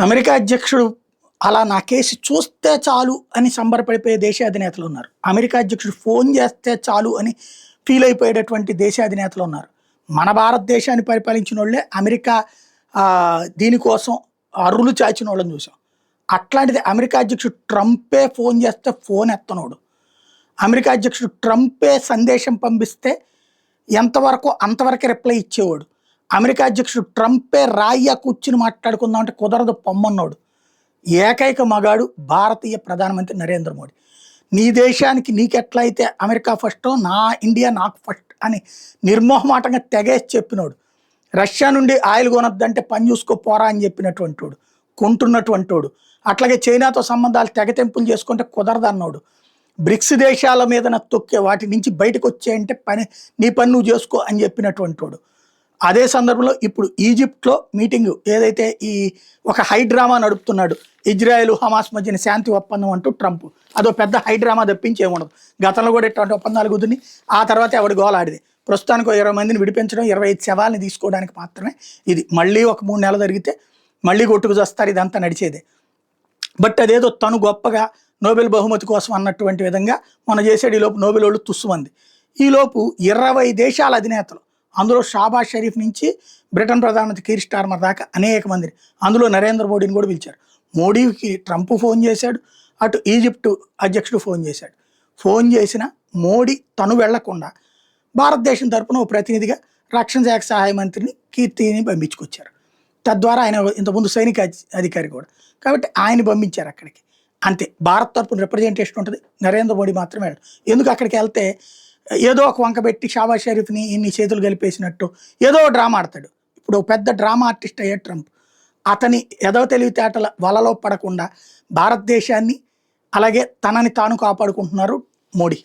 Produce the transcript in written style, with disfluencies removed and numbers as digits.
America అధ్యక్షుడు అలా నా కేసు చూస్తే చాలు అని సంబరపడిపోయే దేశాధినేతలు ఉన్నారు. అమెరికా అధ్యక్షుడు ఫోన్ చేస్తే చాలు అని ఫీల్ అయిపోయేటటువంటి దేశాధినేతలు ఉన్నారు. మన భారతదేశాన్ని పరిపాలించిన వాళ్ళే అమెరికా దీనికోసం అర్రులు చాచిన వాళ్ళని చూసాం. అట్లాంటిది అమెరికా అధ్యక్షుడు ట్రంపే ఫోన్ చేస్తే ఫోన్ ఎత్తనోడు, అమెరికా అధ్యక్షుడు ట్రంపే సందేశం పంపిస్తే ఎంతవరకు అంతవరకే రిప్లై ఇచ్చేవాడు, అమెరికా అధ్యక్షుడు ట్రంపే రాయ్యా కూర్చుని మాట్లాడుకుందాం అంటే కుదరదు పొమ్మన్నోడు ఏకైక మగాడు భారతీయ ప్రధానమంత్రి నరేంద్ర మోడీ. నీ దేశానికి నీకెట్లయితే అమెరికా ఫస్టో నా ఇండియా నాకు ఫస్ట్ అని నిర్మోహమాటంగా తెగేసి చెప్పినోడు. రష్యా నుండి ఆయిల్ కొనొద్దంటే పని చూసుకో పోరా అని చెప్పినటువంటి వాడు, కొంటున్నటువంటి వాడు. అట్లాగే చైనాతో సంబంధాలు తెగతెంపులు చేసుకుంటే కుదరదన్నోడు. బ్రిక్స్ దేశాల మీద తొక్కే వాటి నుంచి బయటకు వచ్చేయంటే నీ పని నువ్వు చేసుకో అని చెప్పినటువంటి వాడు. అదే సందర్భంలో ఇప్పుడు ఈజిప్ట్లో మీటింగు ఏదైతే ఈ ఒక హైడ్రామా నడుపుతున్నాడు, ఇజ్రాయెల్ హమాస్ మధ్యన శాంతి ఒప్పందం అంటూ ట్రంప్, అదో పెద్ద హైడ్రామా తప్పించి ఏముండదు. గతంలో కూడా ఇటువంటి ఒప్పందాలు కుదిరి ఆ తర్వాత ఎవడి గోల ఆడిది. ప్రస్తుతానికి 20 మందిని విడిపించడం, 25 శవాలని తీసుకోవడానికి మాత్రమే ఇది. మళ్ళీ ఒక 3 నెలలు జరిగితే మళ్ళీ కొట్టుకు చేస్తారు, ఇదంతా నడిచేదే. బట్ అదేదో తను గొప్పగా నోబెల్ బహుమతి కోసం అన్నటువంటి విధంగా మన చేసాడు. ఈలోపు నోబెల్ వాళ్ళు తుస్సుమంది. ఈలోపు 20 దేశాల అధినేతలు, అందులో షాబాజ్ షరీఫ్ నుంచి బ్రిటన్ ప్రధానమంత్రి కీర్ స్టార్మర్ దాకా అనేక మందిని, అందులో నరేంద్ర మోడీని కూడా పిలిచారు. మోడీకి ట్రంప్ ఫోన్ చేశాడు, అటు ఈజిప్టు అధ్యక్షుడు ఫోన్ చేశాడు. ఫోన్ చేసిన మోడీ తను వెళ్లకుండా భారతదేశం తరపున ఓ ప్రతినిధిగా రక్షణ శాఖ సహాయ మంత్రిని కీర్తిని పంపించుకొచ్చారు. తద్వారా ఆయన ఇంతకుముందు సైనిక అధికారి కూడా, కాబట్టి ఆయన పంపించారు అక్కడికి. అంతే, భారత్ తరపున రిప్రజెంటేషన్ ఉంటుంది, నరేంద్ర మోడీ మాత్రమే వెళ్ళడు. ఎందుకు అక్కడికి వెళ్తే ఏదో ఒక వంక పెట్టి షాబాజ్ షరీఫ్ని ఇన్ని చేతులు కలిపేసినట్టు ఏదో డ్రామా ఆడతాడు. ఇప్పుడు పెద్ద డ్రామా ఆర్టిస్ట్ అయ్యాడు ట్రంప్. అతని ఏదో తెలివితేటల వలలో పడకుండా భారతదేశాన్ని అలాగే తనని తాను కాపాడుకుంటున్నారు మోడీ.